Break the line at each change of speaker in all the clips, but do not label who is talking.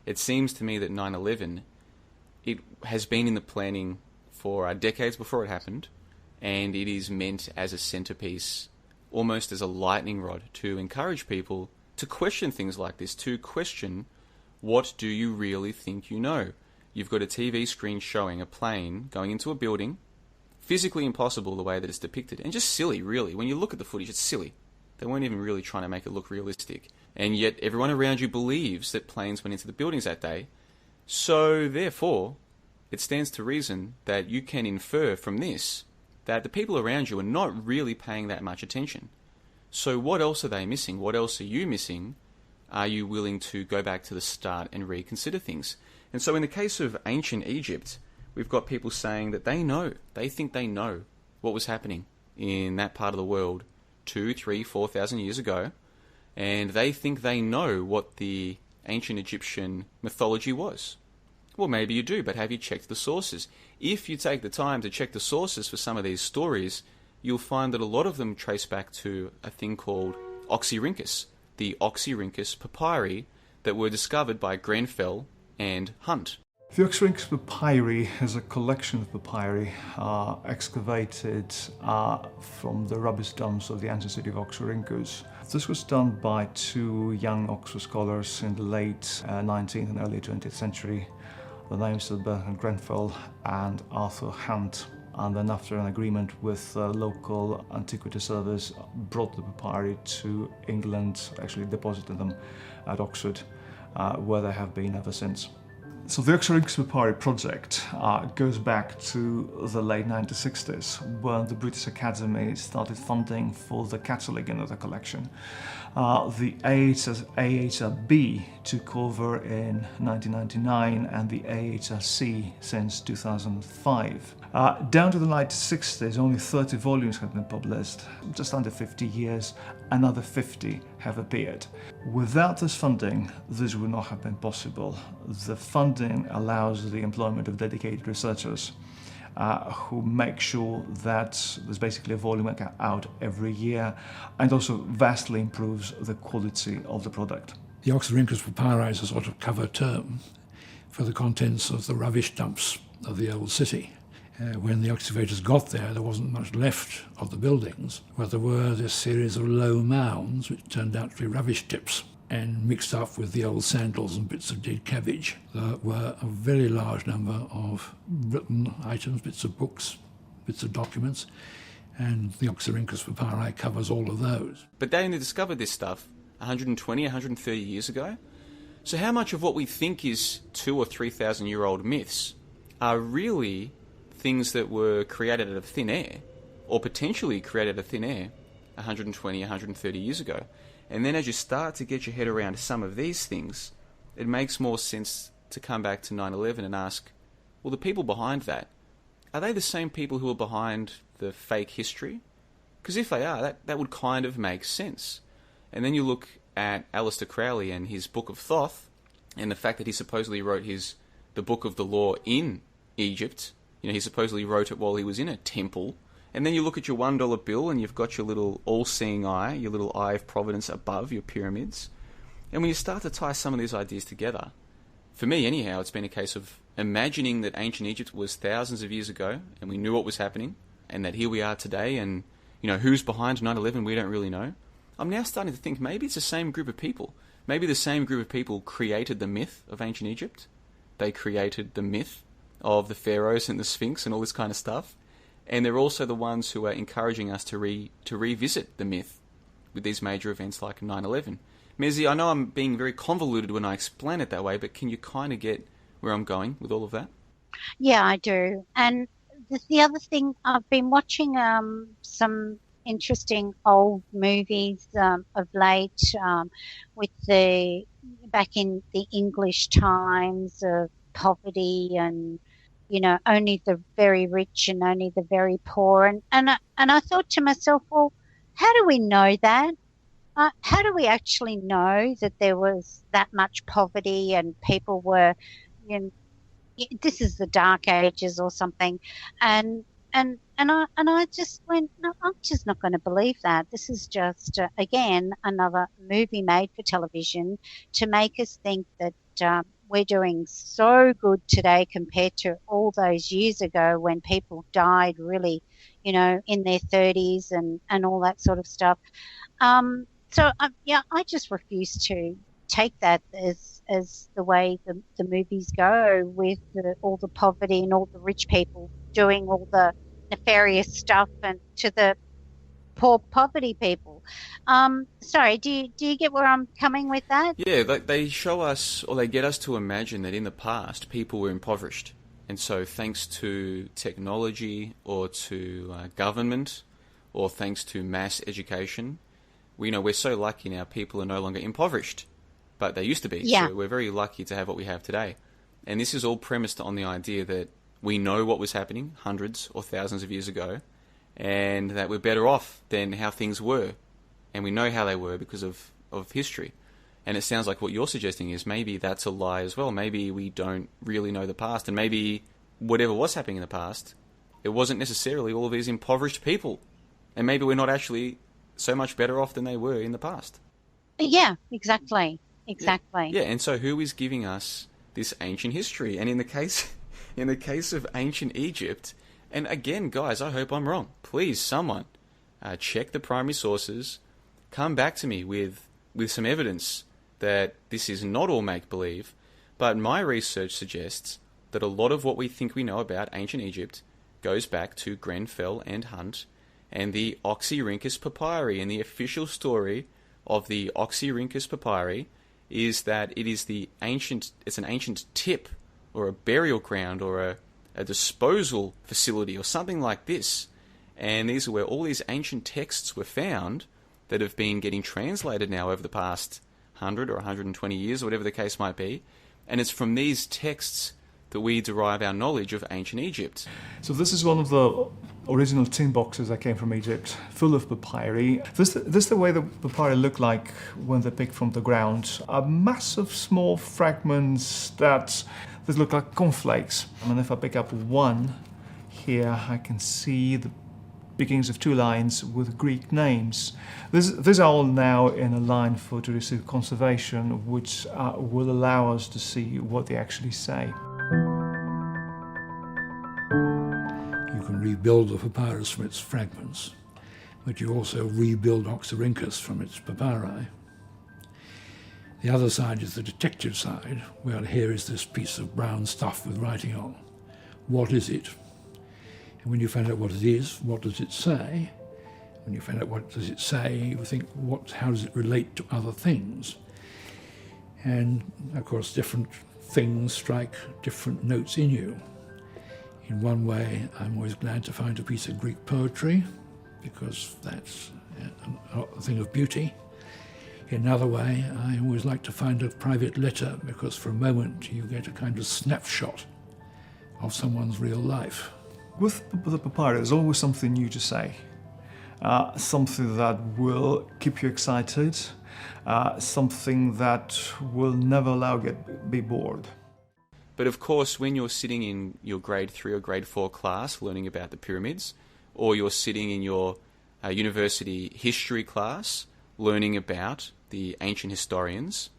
It seems to me that 9/11, it has been in the planning for decades before it happened, and it is meant as a centerpiece, almost as a lightning rod, to encourage people to question things like this, to question, what do you really think you know? You've got a TV screen showing a plane going into a building, physically impossible the way that it's depicted, and just silly, really. When you look at the footage, it's silly. They weren't even really trying to make it look realistic. And yet everyone around you believes that planes went into the buildings that day. So, therefore, it stands to reason that you can infer from this that the people around you are not really paying that much attention. So what else are they missing? What else are you missing? Are you willing to go back to the start and reconsider things? And so in the case of ancient Egypt, we've got people saying that they think they know what was happening in that part of the world 2, 3, 4,000 years ago, and they think they know what the ancient Egyptian mythology was. Well, maybe you do, but have you checked the sources? If you take the time to check the sources for some of these stories, you'll find that a lot of them trace back to a thing called Oxyrhynchus, the Oxyrhynchus papyri that were discovered by Grenfell and Hunt.
The Oxyrhynchus papyri is a collection of papyri excavated from the rubbish dumps of the ancient city of Oxyrhynchus. This was done by two young Oxford scholars in the late 19th and early 20th century. The names are Bertrand Grenfell and Arthur Hunt. And then after an agreement with the local antiquity service, brought the papyri to England, actually deposited them at Oxford, where they have been ever since. So the Oxyrhynchus papyri project goes back to the late 1960s, when the British Academy started funding for the cataloguing of the collection. The AHRB took over in 1999 and the AHRC since 2005. Down to the late 60s, only 30 volumes have been published. Just under 50 years, another 50 have appeared. Without this funding, this would not have been possible. The funding allows the employment of dedicated researchers who make sure that there's basically a volume out every year, and also vastly improves the quality of the product.
The Oxyrhynchus papyri is a sort of cover term for the contents of the rubbish dumps of the old city. When the excavators got there, there wasn't much left of the buildings, but there were this series of low mounds which turned out to be rubbish tips, and mixed up with the old sandals and bits of dead cabbage. There were a very large number of written items, bits of books, bits of documents, and the Oxyrhynchus papyri covers all of those.
But they only discovered this stuff 120, 130 years ago. So how much of what we think is 2,000 or 3,000 year old myths are really things that were created out of thin air, or potentially created out of thin air 120, 130 years ago? And then as you start to get your head around some of these things, it makes more sense to come back to 9/11 and ask, well, the people behind that, are they the same people who are behind the fake history? Because if they are, that would kind of make sense. And then you look at Aleister Crowley and his Book of Thoth, and the fact that he supposedly wrote the Book of the Law in Egypt. You know, he supposedly wrote it while he was in a temple. And then you look at your $1 bill and you've got your little all-seeing eye, your little eye of providence above your pyramids. And when you start to tie some of these ideas together, for me anyhow, it's been a case of imagining that ancient Egypt was thousands of years ago and we knew what was happening, and that here we are today, and you know, who's behind 9/11 we don't really know. I'm now starting to think maybe it's the same group of people. Maybe the same group of people created the myth of ancient Egypt. They created the myth of the pharaohs and the Sphinx and all this kind of stuff. And they're also the ones who are encouraging us to revisit the myth with these major events like 9/11. Mezzi, I know I'm being very convoluted when I explain it that way, but can you kind of get where I'm going with all of that?
Yeah, I do. And the other thing, I've been watching some interesting old movies of late with back in the English times of poverty and, you know, only the very rich and only the very poor. And I thought to myself, well, how do we know that? How do we actually know that there was that much poverty and people were, you know, this is the Dark Ages or something, and I just went, no, I'm just not going to believe that. This is just again another movie made for television to make us think that we're doing so good today compared to all those years ago when people died really, in their 30s and all that sort of stuff. I just refuse to take that as the way the movies go with all the poverty and all the rich people doing all the nefarious stuff and to the poor poverty people. Sorry, do you get where I'm coming with that?
Yeah, like they show us, or they get us to imagine that in the past people were impoverished, and so thanks to technology or to government, or thanks to mass education, we're so lucky now. People are no longer impoverished, but they used to be.
Yeah.
So we're very lucky to have what we have today, and this is all premised on the idea that we know what was happening hundreds or thousands of years ago, and that we're better off than how things were. And we know how they were because of history. And it sounds like what you're suggesting is maybe that's a lie as well. Maybe we don't really know the past, and maybe whatever was happening in the past, it wasn't necessarily all of these impoverished people. And maybe we're not actually so much better off than they were in the past.
Yeah, exactly. Exactly.
Yeah, and so who is giving us this ancient history? And in the case of ancient Egypt, and again, guys, I hope I'm wrong. Please, someone, check the primary sources. Come back to me with some evidence that this is not all make-believe. But my research suggests that a lot of what we think we know about ancient Egypt goes back to Grenfell and Hunt and the Oxyrhynchus papyri. And the official story of the Oxyrhynchus papyri is that it's an ancient tip or a burial ground or a disposal facility or something like this. And these are where all these ancient texts were found that have been getting translated now over the past 100 or 120 years, or whatever the case might be. And it's from these texts that we derive our knowledge of ancient Egypt.
So this is one of the original tin boxes that came from Egypt, full of papyri. This is the way the papyri look like when they're picked from the ground. A massive small fragments that look like cornflakes. And if I pick up one here, I can see the beginnings of two lines with Greek names. These are all now in a line for to receive conservation, which will allow us to see what they actually say.
You can rebuild the papyrus from its fragments, but you also rebuild Oxyrhynchus from its papyri. The other side is the detective side, where here is this piece of brown stuff with writing on. What is it? And when you find out what it is, what does it say? When you find out what does it say, you think, how does it relate to other things? And, of course, different things strike different notes in you. In one way, I'm always glad to find a piece of Greek poetry, because that's a thing of beauty. In another way, I always like to find a private letter, because for a moment you get a kind of snapshot of someone's real life.
With the papyri, there's always something new to say. Something that will keep you excited, something that will never allow you to be bored.
But of course, when you're sitting in your grade 3 or grade 4 class learning about the pyramids, or you're sitting in your university history class learning about the ancient historians,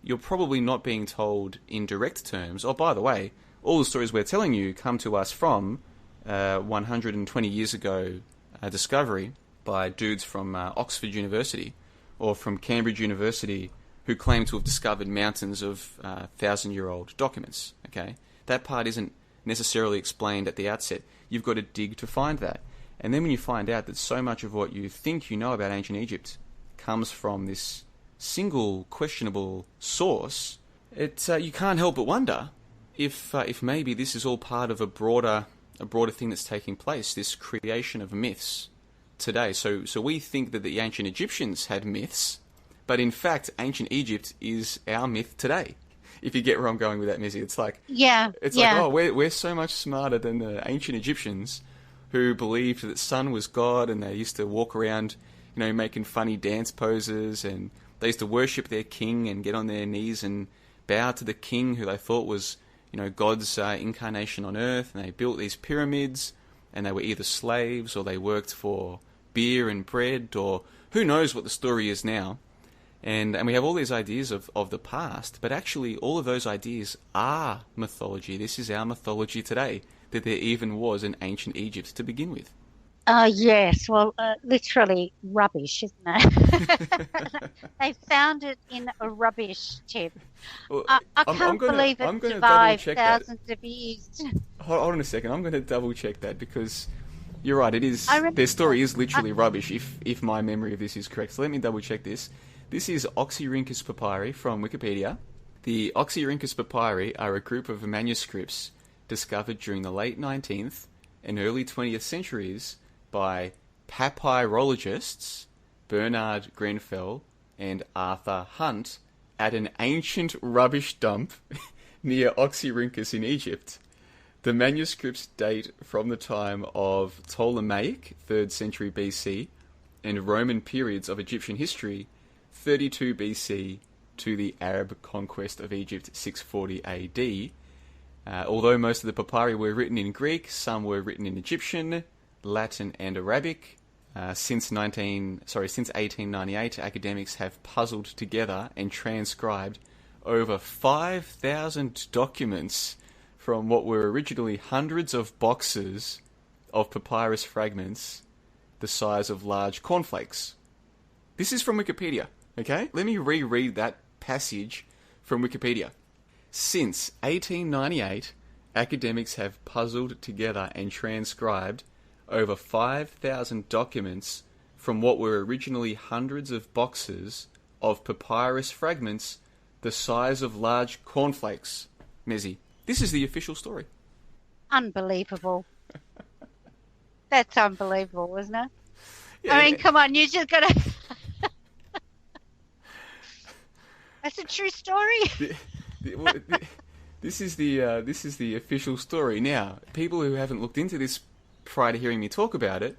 you're probably not being told in direct terms, oh, by the way, all the stories we're telling you come to us from 120 years ago discovery by dudes from Oxford University or from Cambridge University who claim to have discovered mountains of 1,000-year-old documents. Okay, that part isn't necessarily explained at the outset. You've got to dig to find that. And then when you find out that so much of what you think you know about ancient Egypt comes from this single questionable source, you can't help but wonder if maybe this is all part of a broader thing that's taking place, this creation of myths today. So we think that the ancient Egyptians had myths, but in fact, ancient Egypt is our myth today. If you get where I'm going with that, Missy, it's like, oh, we're so much smarter than the ancient Egyptians who believed that sun was God, and they used to walk around, making funny dance poses, and they used to worship their king and get on their knees and bow to the king who they thought was, God's incarnation on earth. And they built these pyramids, and they were either slaves or they worked for beer and bread, or who knows what the story is now. And we have all these ideas of the past, but actually all of those ideas are mythology. This is our mythology today, that there even was an ancient Egypt to begin with.
Yes, well, literally rubbish, isn't it? They found it in a rubbish tip.
Well,
I can't believe it survived thousands of years.
Hold on a second. I'm going to double check that because you're right. It is.
I remember-
Their story is literally rubbish. If my memory of this is correct, so let me double check this. This is Oxyrhynchus papyri from Wikipedia. The Oxyrhynchus papyri are a group of manuscripts discovered during the late 19th and early 20th centuries by papyrologists Bernard Grenfell and Arthur Hunt at an ancient rubbish dump near Oxyrhynchus in Egypt. The manuscripts date from the time of Ptolemaic, 3rd century BC, and Roman periods of Egyptian history, 32 BC to the Arab conquest of Egypt, 640 AD. Although most of the papyri were written in Greek, some were written in Egyptian, Latin and Arabic. Since 1898, academics have puzzled together and transcribed over 5,000 documents from what were originally hundreds of boxes of papyrus fragments the size of large cornflakes. This is from Wikipedia, okay? Let me reread that passage from Wikipedia. Since 1898, academics have puzzled together and transcribed over 5,000 documents from what were originally hundreds of boxes of papyrus fragments the size of large cornflakes. Mezzy, this is the official story.
Unbelievable. That's unbelievable, isn't it?
Yeah,
I mean, come on, you just got to... That's a true story.
This is the official story. Now, people who haven't looked into this prior to hearing me talk about it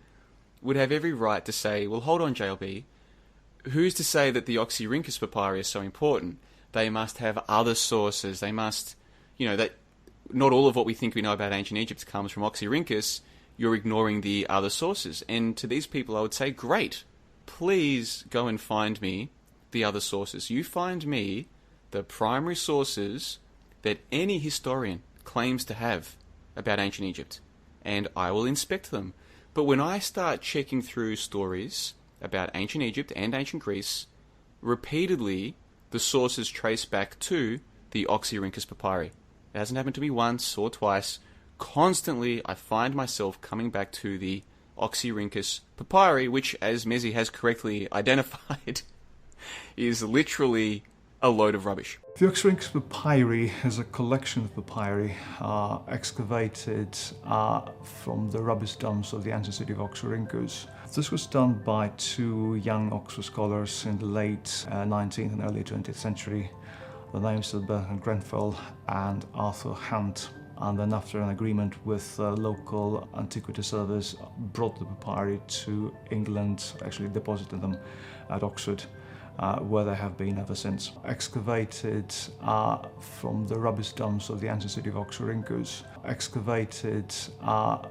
would have every right to say, well, hold on, JLB, who's to say that the Oxyrhynchus papyri is so important? They must have other sources. They must, that not all of what we think we know about ancient Egypt comes from Oxyrhynchus. You're ignoring the other sources. And to these people, I would say, great. Please go and find me the other sources. You find me the primary sources that any historian claims to have about ancient Egypt, and I will inspect them. But when I start checking through stories about ancient Egypt and ancient Greece, repeatedly the sources trace back to the Oxyrhynchus papyri. It hasn't happened to me once or twice. Constantly I find myself coming back to the Oxyrhynchus papyri, which, as Mezzy has correctly identified, is literally a load of rubbish.
The Oxyrhynchus papyri is a collection of papyri excavated from the rubbish dumps of the ancient city of Oxyrhynchus. This was done by two young Oxford scholars in the late 19th and early 20th century. The names are Bernard Grenfell and Arthur Hunt. And then after an agreement with the local antiquity service, brought the papyri to England, actually deposited them at Oxford, where they have been ever since. Excavated from the rubbish dumps of the ancient city of Oxyrhynchus. Excavated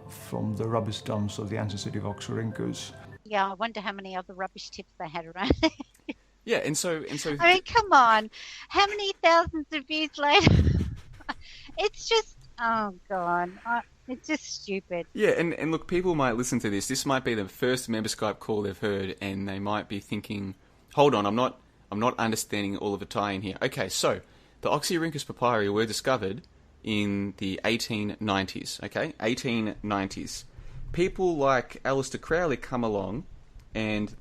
from the rubbish dumps of the ancient city of Oxyrhynchus.
Yeah, I wonder how many other rubbish tips they had around.
Yeah, and so.
I mean, come on, how many thousands of years later? It's just, oh God, it's just stupid.
Yeah, and look, people might listen to this. This might be the first member Skype call they've heard, and they might be thinking, hold on, I'm not understanding all of the tie-in here. Okay, so the Oxyrhynchus papyri were discovered in the 1890s. Okay, 1890s. People like Aleister Crowley come along, and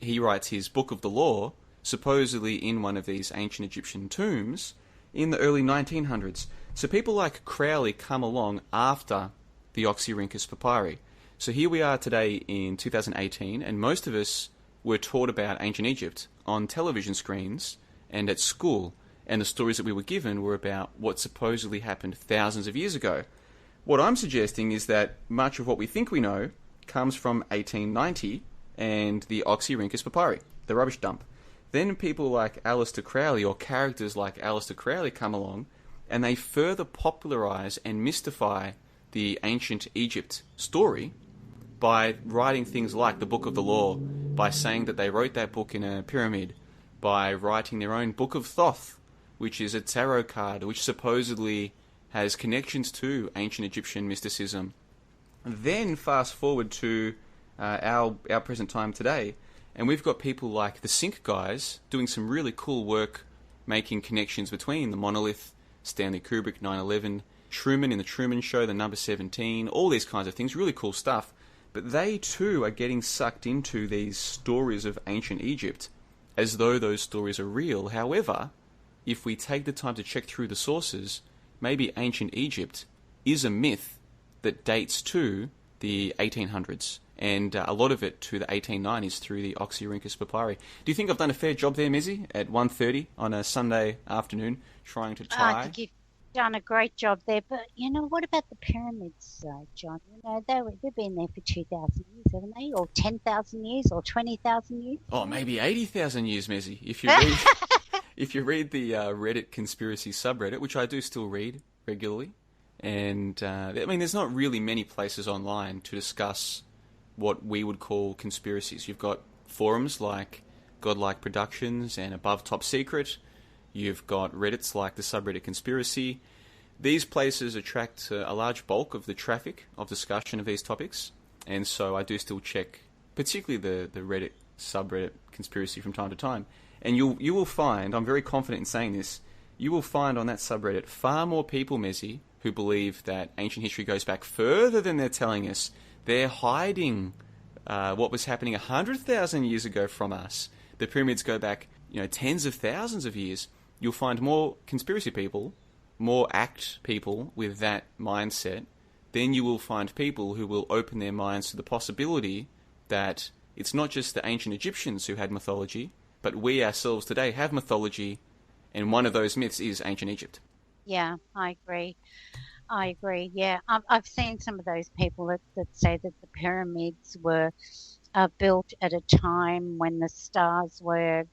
he writes his Book of the Law, supposedly in one of these ancient Egyptian tombs, in the early 1900s. So people like Crowley come along after the Oxyrhynchus papyri. So here we are today in 2018, and most of us were taught about ancient Egypt on television screens and at school, and the stories that we were given were about what supposedly happened thousands of years ago. What I'm suggesting is that much of what we think we know comes from 1890 and the Oxyrhynchus papyri, the rubbish dump. Then people like Aleister Crowley, or characters like Aleister Crowley, come along and they further popularise and mystify the ancient Egypt story by writing things like the Book of the Law, by saying that they wrote that book in a pyramid, by writing their own Book of Thoth, which is a tarot card which supposedly has connections to ancient Egyptian mysticism. Then fast forward to our present time today, and we've got people like the Sync guys doing some really cool work making connections between the monolith, Stanley Kubrick, 9/11, Truman in the Truman Show, the number 17, all these kinds of things, really cool stuff. But they too are getting sucked into these stories of ancient Egypt as though those stories are real. However, if we take the time to check through the sources, maybe ancient Egypt is a myth that dates to the 1800s, and a lot of it to the 1890s through the Oxyrhynchus papyri. Do you think I've done a fair job there, Mizzy, at 1:30 on a Sunday afternoon, trying to tie?
I think you've done a great job there. But, what about the pyramids, John? They've been there for 2,000 years, haven't they? Or 10,000 years, or 20,000 years?
Oh, maybe 80,000 years, Mizzy. If you read the Reddit conspiracy subreddit, which I do still read regularly, and there's not really many places online to discuss what we would call conspiracies. You've got forums like Godlike Productions and Above Top Secret. You've got Reddits like the subreddit Conspiracy. These places attract a large bulk of the traffic of discussion of these topics, and so I do still check, particularly the Reddit subreddit Conspiracy from time to time. And you will find, I'm very confident in saying this, you will find on that subreddit far more people, Mezzy, who believe that ancient history goes back further than they're telling us. They're hiding what was happening 100,000 years ago from us. The pyramids go back, tens of thousands of years. You'll find more conspiracy people, more act people with that mindset. Then you will find people who will open their minds to the possibility that it's not just the ancient Egyptians who had mythology, but we ourselves today have mythology, and one of those myths is ancient Egypt.
Yeah, I agree. Yeah, I've seen some of those people that say that the pyramids were built at a time when the stars were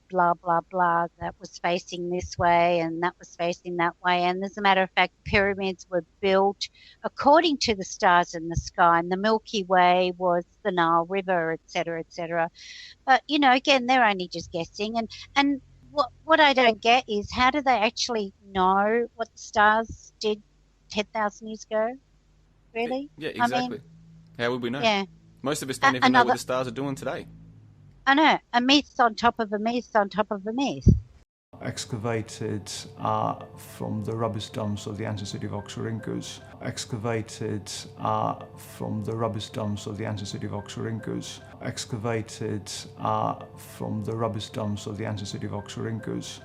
blah, blah, blah, that was facing this way and that was facing that way. And as a matter of fact, pyramids were built according to the stars in the sky, and the Milky Way was the Nile River, et cetera, et cetera. But, again, they're only just guessing. And what I don't get is, how do they actually know what the stars did 10,000 years ago? Really?
Yeah, exactly. How would we know?
Yeah.
Most of us don't even know what the stars are doing today.
I know. A myth on top of a myth on top of a myth.
Excavated from the rubbish dumps of the ancient city of Oxyrhynchus. Excavated from the rubbish dumps of the ancient city of Oxyrhynchus. Excavated from the rubbish dumps of the ancient city of Oxyrhynchus.